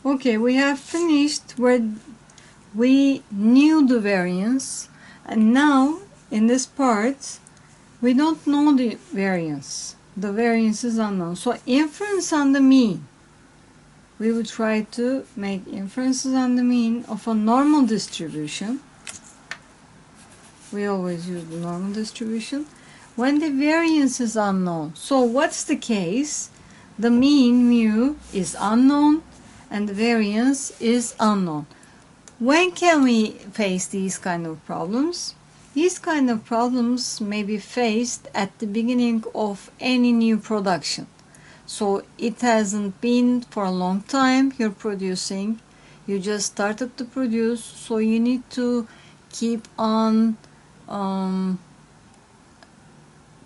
Okay, we have finished where we knew the variance, and now in this part we don't know the variance. The variance is unknown. So inference on the mean. We will try to make inferences on the mean of a normal distribution. We always use the normal distribution when the variance is unknown. So what's the case? The mean mu is unknown and the variance is unknown. When can we face these kind of problems? These kind of problems may be faced at the beginning of any new production. So it hasn't been for a long time you're producing. You just started to produce, so you need to keep on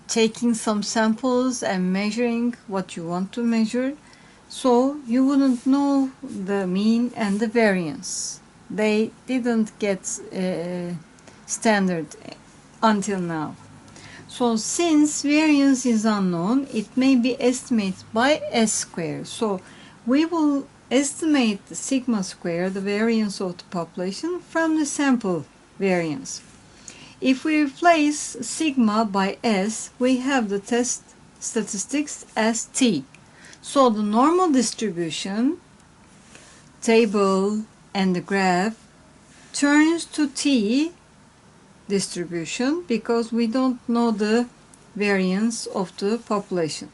taking some samples and measuring what you want to measure. So you wouldn't know the mean and the variance. They didn't get standard until now. So since variance is unknown, it may be estimated by S squared. So we will estimate the sigma square, the variance of the population, from the sample variance. If we replace sigma by S, we have the test statistics as T. So the normal distribution table and the graph turns to T distribution because we don't know the variance of the population.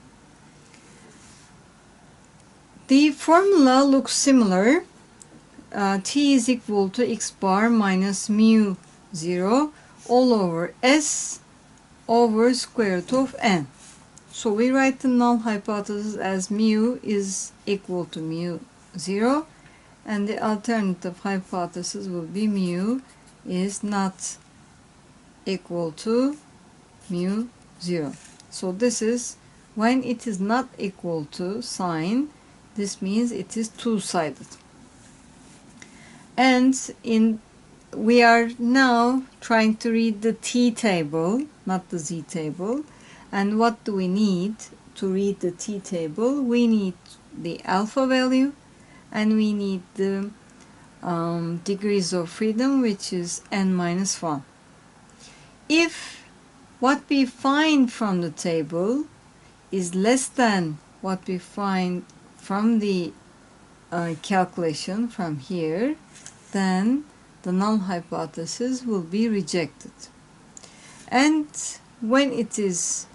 The formula looks similar. T is equal to x bar minus mu 0 all over S over square root of n. So we write the null hypothesis as mu is equal to mu 0, and the alternative hypothesis will be mu is not equal to mu 0. So this is when it is not equal to sign, this means it is two-sided. And we are now trying to read the T table, not the Z table. And what do we need to read the T table? We need the alpha value, and we need the degrees of freedom, which is n minus 1. If what we find from the table is less than what we find from the calculation from here, then the null hypothesis will be rejected. And when it is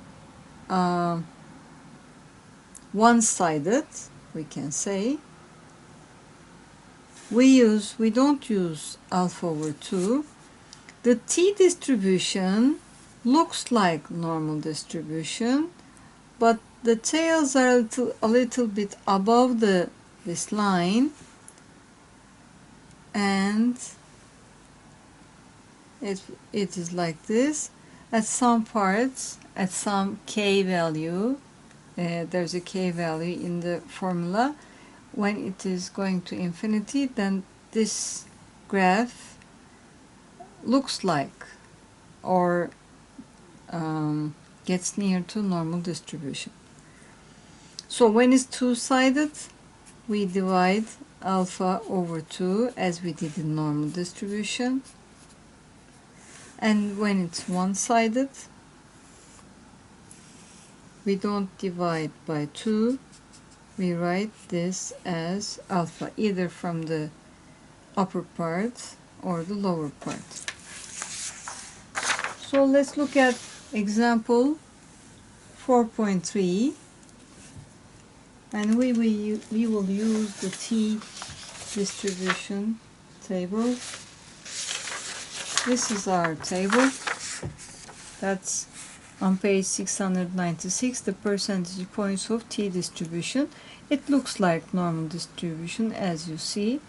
one-sided, we can say, we don't use alpha over 2. The T distribution looks like normal distribution, but the tails are a little bit above this line, and it is like this. At some parts, at some k value, there's a k value in the formula. When it is going to infinity, then this graph looks like or gets near to normal distribution. So when it's two-sided, we divide alpha over 2 as we did in normal distribution. And when it's one-sided, we don't divide by 2. We write this as alpha, either from the upper part or the lower part. So let's look at example 4.3, and we will use the T distribution table. This is our table. That's on page 696, the percentage points of T distribution. It looks like normal distribution, as you see.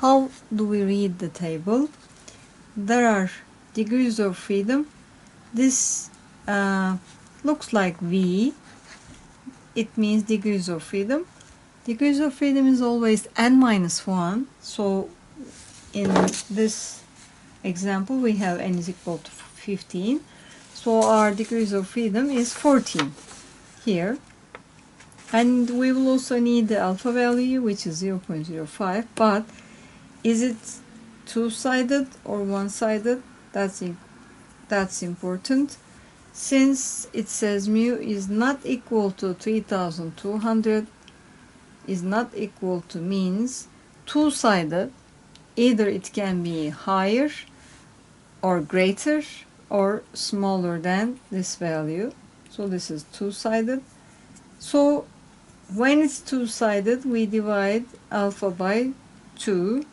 How do we read the table? There are degrees of freedom. This looks like V. It means degrees of freedom. Degrees of freedom is always n minus 1. So in this example, we have n is equal to 15. So our degrees of freedom is 14 here. And we will also need the alpha value, which is 0.05, but is it two-sided or one-sided? That's important. Since it says mu is not equal to 3200, is not equal to means two-sided, either it can be higher or greater or smaller than this value. So this is two-sided. So when it's two-sided, we divide alpha by 2.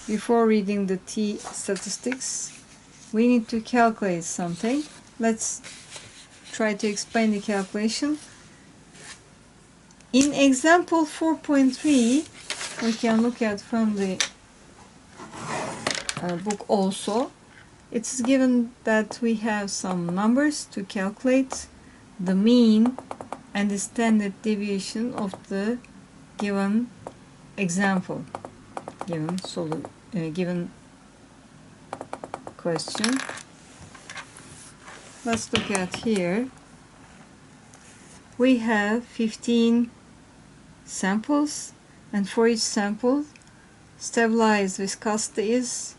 Before reading the t statistics, we need to calculate something. Let's try to explain the calculation. In example 4.3, we can look at from the book also. It's given that we have some numbers to calculate the mean and the standard deviation of the given example, given question. Let's look at here. We have 15 samples, and for each sample, stabilized viscosity is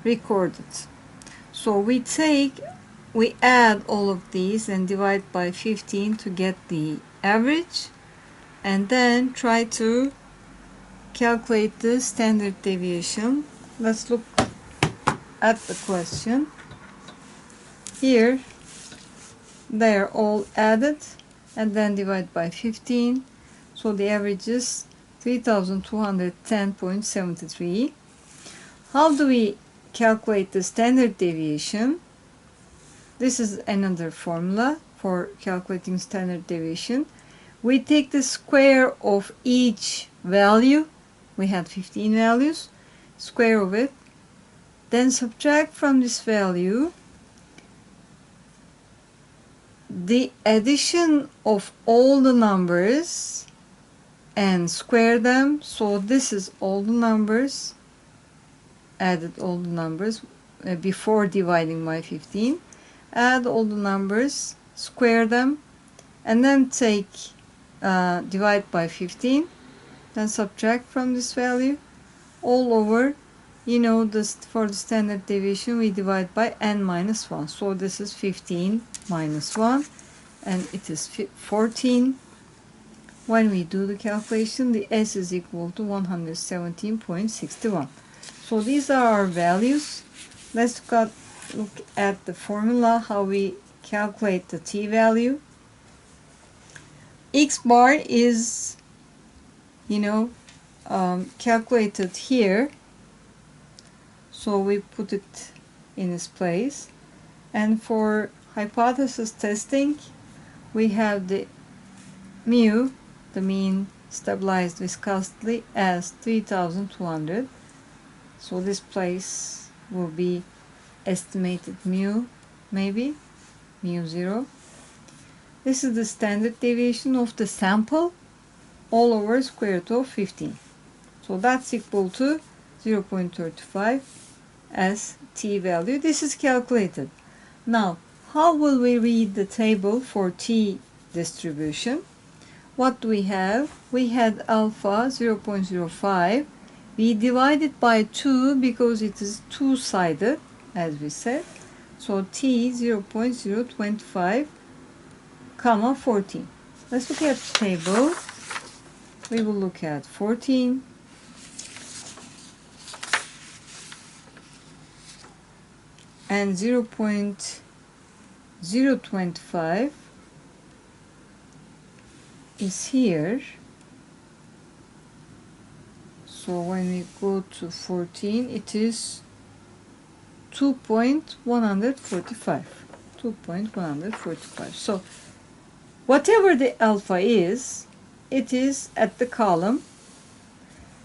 recorded. So we add all of these and divide by 15 to get the average, and then try to calculate the standard deviation. Let's look at the question. Here they are all added and then divide by 15, so the average is 3210.73. How do we calculate the standard deviation? This is another formula for calculating standard deviation. We take the square of each value. We had 15 values, square of it, then subtract from this value the addition of all the numbers and square them. So this is all the numbers, added all the numbers before dividing by 15, add all the numbers, square them, and then take divide by 15, then subtract from this value all over. You know, this for the standard deviation we divide by n minus 1. So this is 15 minus 1, and it is 14. When we do the calculation, the S is equal to 117.61. So these are our values. Let's look at the formula, how we calculate the t value. X bar is, calculated here. So we put it in its place. And for hypothesis testing, we have the mu, the mean stabilized viscosity, as 3200. So this place will be estimated mu, maybe mu 0. This is the standard deviation of the sample all over square root of 15. So that's equal to 0.35 as t value. This is calculated. Now, how will we read the table for t distribution? What do we have? We had alpha 0.05. We divided by 2 because it is two-sided, as we said. So t 0.025, comma 14. Let's look at the table. We will look at 14. And 0.025 is here. So when we go to 14, it is 2.145. 2.145. So whatever the alpha is, it is at the column,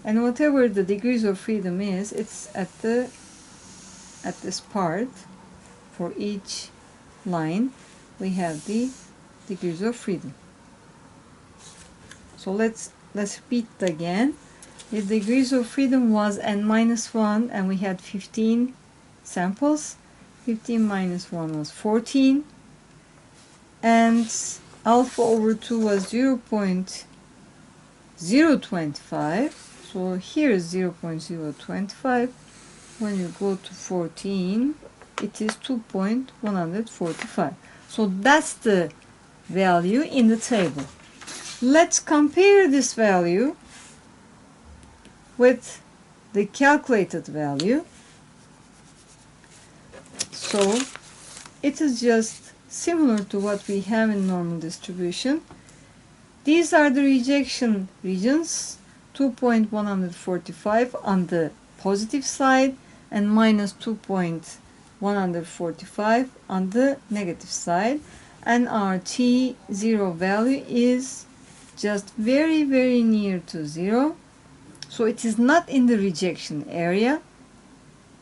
and whatever the degrees of freedom is, it's at this part. For each line we have the degrees of freedom. So let's repeat again. The degrees of freedom was n minus 1, and we had 15 samples. 15 minus 1 was 14, and alpha over 2 was 0.025. So here is 0.025. When you go to 14, it is 2.145. So that's the value in the table. Let's compare this value with the calculated value. So it is just similar to what we have in normal distribution. These are the rejection regions, 2.145 on the positive side and minus 2.145 on the negative side, and our T0 value is just very near to 0, so it is not in the rejection area.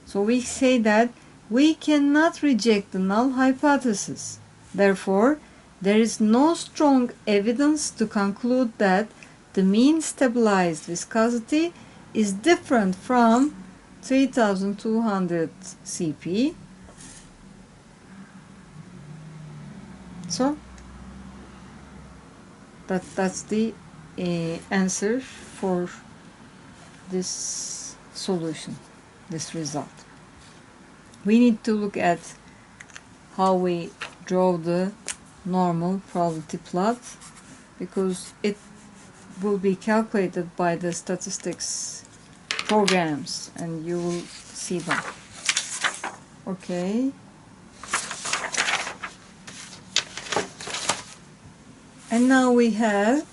So we say that we cannot reject the null hypothesis. Therefore, there is no strong evidence to conclude that the mean stabilized viscosity is different from 3200 CP. So that's the answer for this solution, this result. We need to look at how we draw the normal probability plot, because it will be calculated by the statistics programs and you will see them. Okay. And now we have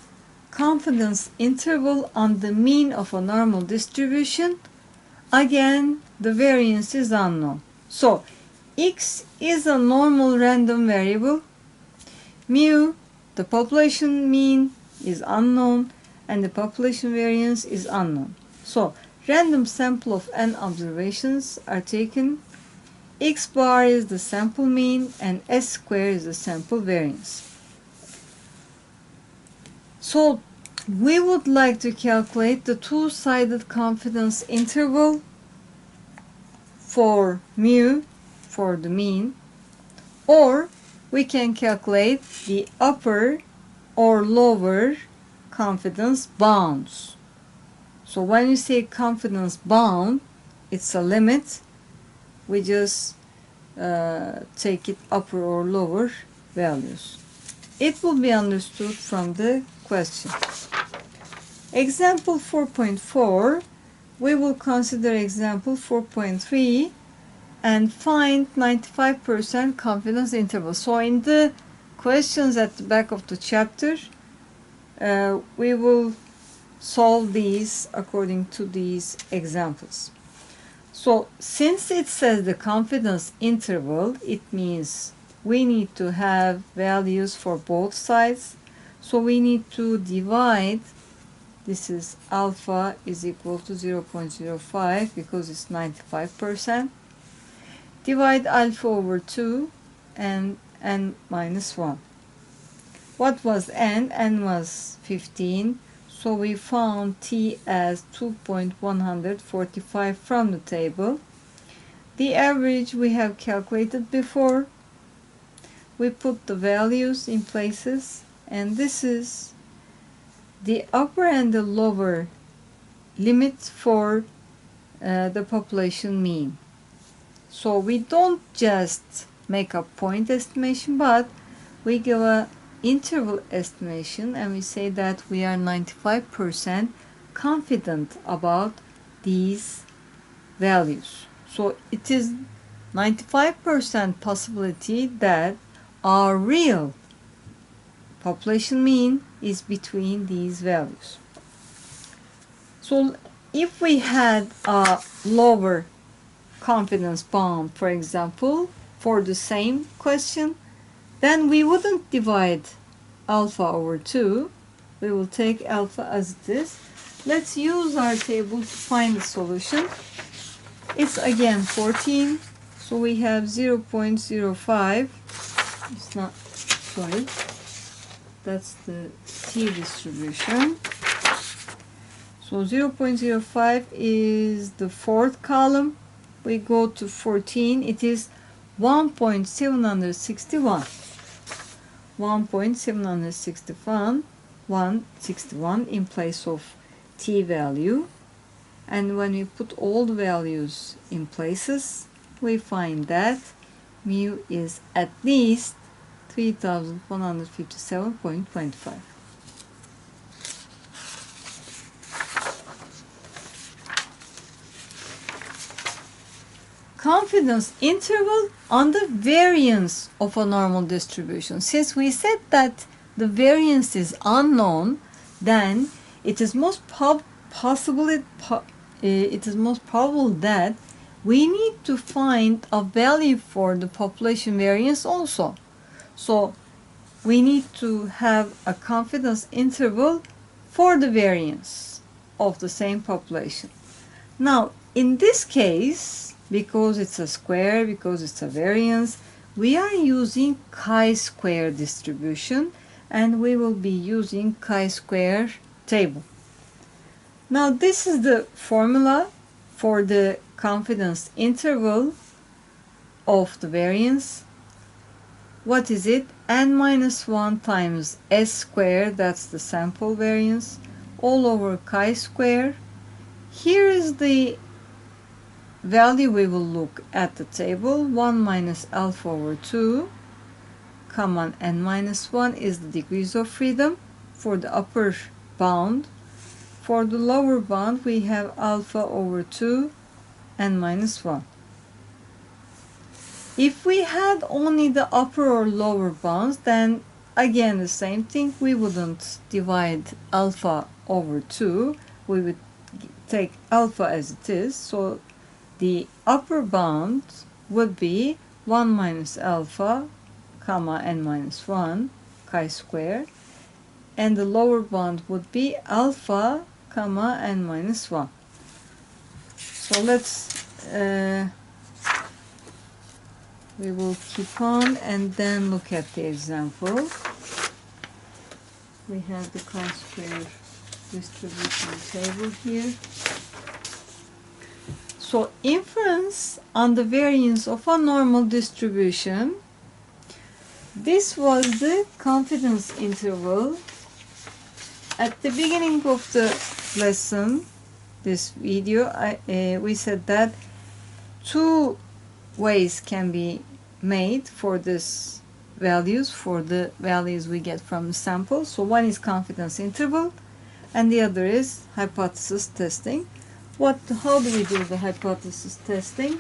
confidence interval on the mean of a normal distribution. Again, the variance is unknown. So, x is a normal random variable. Mu, the population mean, is unknown, and the population variance is unknown. So, random sample of n observations are taken. X bar is the sample mean, and S square is the sample variance. So, we would like to calculate the two-sided confidence interval for mu, for the mean, or we can calculate the upper or lower confidence bounds. So when you say confidence bound, it's a limit. We just take it upper or lower values. It will be understood from the question. Example 4.4, we will consider example 4.3 and find 95% confidence interval. So in the questions at the back of the chapter, we will solve these according to these examples. So since it says the confidence interval, it means we need to have values for both sides. So we need to divide, this is alpha is equal to 0.05 because it's 95%. Divide alpha over 2 and n minus 1. What was n? N was 15. So we found t as 2.145 from the table. The average we have calculated before. We put the values in places, and this is the upper and the lower limit for the population mean. So we don't just make a point estimation, but we give a interval estimation, and we say that we are 95% confident about these values. So it is 95% possibility that our real population mean is between these values. So if we had a lower confidence bound, for example, for the same question, then we wouldn't divide alpha over 2. We will take alpha as it is. Let's use our table to find the solution. It's again 14, so we have 0.05. It's not, sorry, that's the T distribution. So 0.05 is the fourth column. We go to 14, it is 1.761. 1.761 in place of t value, and when we put all the values in places, we find that mu is at least 3157.25. Confidence interval on the variance of a normal distribution. Since we said that the variance is unknown, then it is most probable that we need to find a value for the population variance also. So we need to have a confidence interval for the variance of the same population. Now, in this case, because it's a square, because it's a variance, we are using chi-square distribution, and we will be using chi-square table. Now, this is the formula for the confidence interval of the variance. What is it? N minus 1 times S squared, that's the sample variance, all over chi-square. Here is the value we will look at the table. 1 minus alpha over 2, comma, n minus 1 is the degrees of freedom for the upper bound. For the lower bound, we have alpha over 2, n minus 1. If we had only the upper or lower bounds, then again the same thing. We wouldn't divide alpha over 2. We would take alpha as it is. So the upper bound would be 1 minus alpha, comma, n minus 1, chi-square. And the lower bound would be alpha, comma, n minus 1. So let's, we will keep on and then look at the example. We have the chi-square distribution table here. So inference on the variance of a normal distribution. This was the confidence interval. At the beginning of the lesson, this video, we said that two ways can be made for this values, for the values we get from the sample. So one is confidence interval and the other is hypothesis testing. How do we do the hypothesis testing?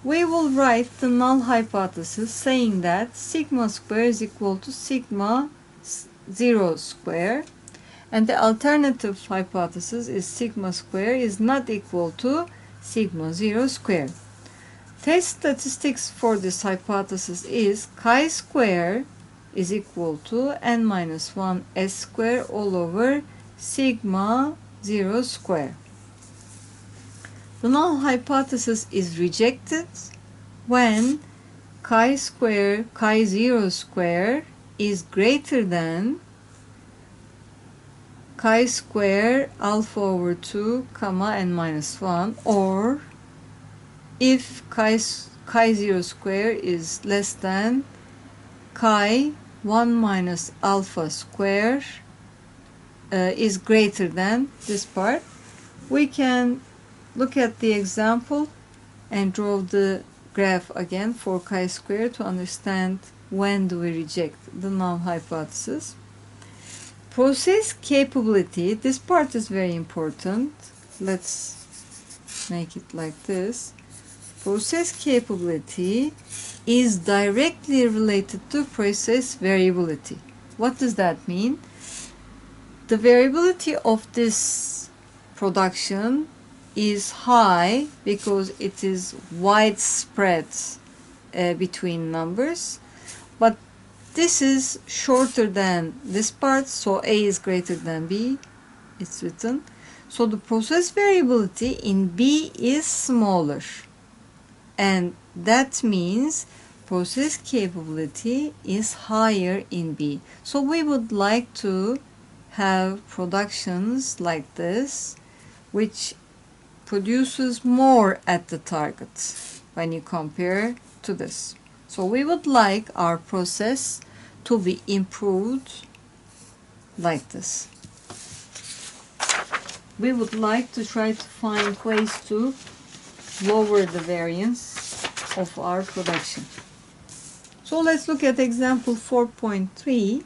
We will write the null hypothesis saying that sigma square is equal to sigma 0 square, and the alternative hypothesis is sigma square is not equal to sigma 0 square. Test statistics for this hypothesis is chi-square is equal to n minus 1 s square all over sigma 0 square. The null hypothesis is rejected when chi-0 square is greater than chi-square alpha over 2, comma, n minus 1, or if chi-0 square is less than chi 1 minus alpha square is greater than this part. We can look at the example and draw the graph again for chi-square to understand when do we reject the null hypothesis. Process capability, this part is very important. Let's make it like this. Process capability is directly related to process variability. What does that mean? The variability of this production is high because it is widespread between numbers, but this is shorter than this part, so A is greater than B, it's written. So the process variability in B is smaller, and that means process capability is higher in B. So we would like to have productions like this, which produces more at the target when you compare to this. So we would like our process to be improved like this. We would like to try to find ways to lower the variance of our production. So let's look at example 4.3.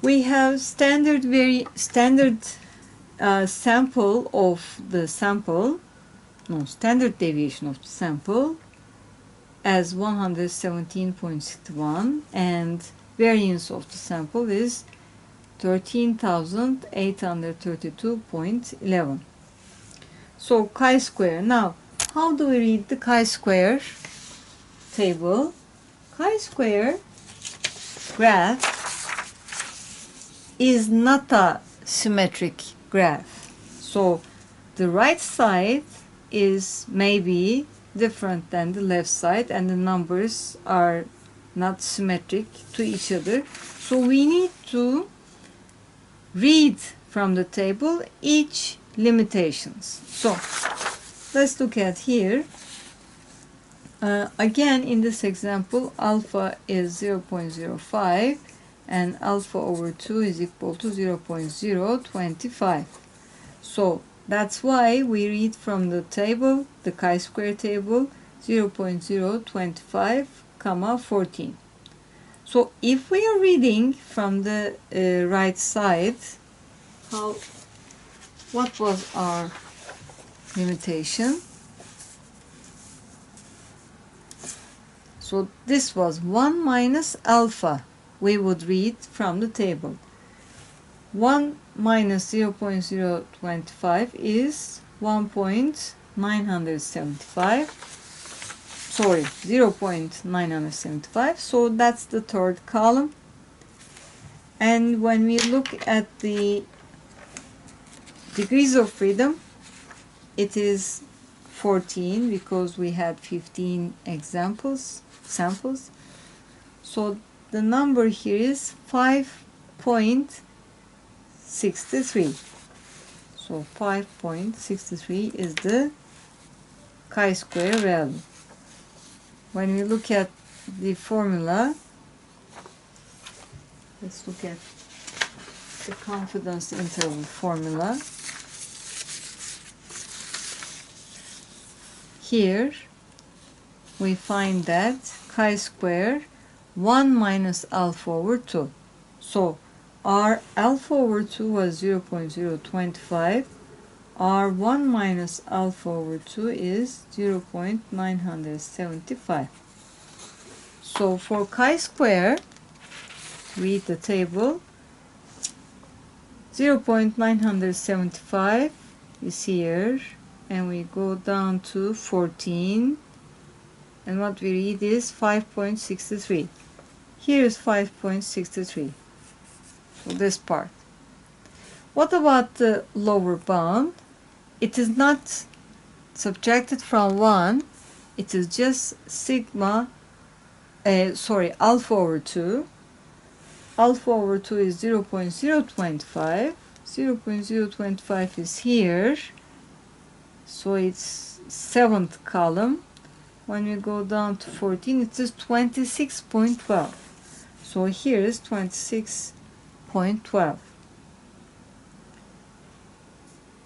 We have standard sample of the sample, standard deviation of the sample as 117.61 and variance of the sample is 13,832.11. So chi-square. Now, how do we read the chi-square table? Chi-square graph is not a symmetric graph. So the right side is maybe different than the left side and the numbers are not symmetric to each other. So we need to read from the table each limitations. So let's look at here. Again, in this example, alpha is 0.05 and alpha over 2 is equal to 0.025. So that's why we read from the table, the chi-square table, 0.025, 14. So if we are reading from the right side, what was our limitation? So this was 1 minus alpha. We would read from the table. 1 minus 0.025 is 1.975. Sorry, 0.975. So that's the third column. And when we look at the degrees of freedom, it is 14 because we had 15 samples. So the number here is 5.63. So 5.63 is the chi-square value. When we look at the formula, let's look at the confidence interval formula. Here we find that chi-square 1 minus alpha over 2. So our alpha over 2 was 0.025. Our 1 minus alpha over 2 is 0.975. So for chi-square, read the table. 0.975 is here, and we go down to 14, and what we read is 5.63. Here is 5.63. So this part. What about the lower bound? It is not subtracted from 1. It is just alpha over 2. Alpha over 2 is 0.025. 0.025 is here. So it's 7th column. When we go down to 14, it is 26.12. So here is 26.12.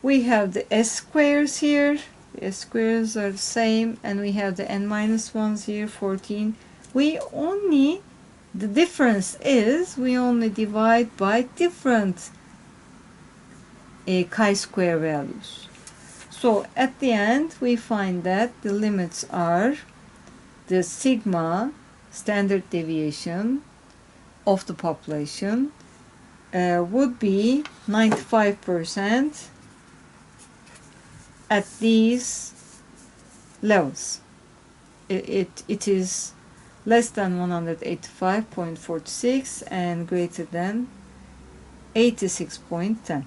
We have the S squares here. The S squares are the same, and we have the n minus 1s here, 14. The difference is we only divide by different chi-square values. So at the end, we find that the limits are the sigma, standard deviation of the population, would be 95% at these levels. It is less than 185.46 and greater than 86.10.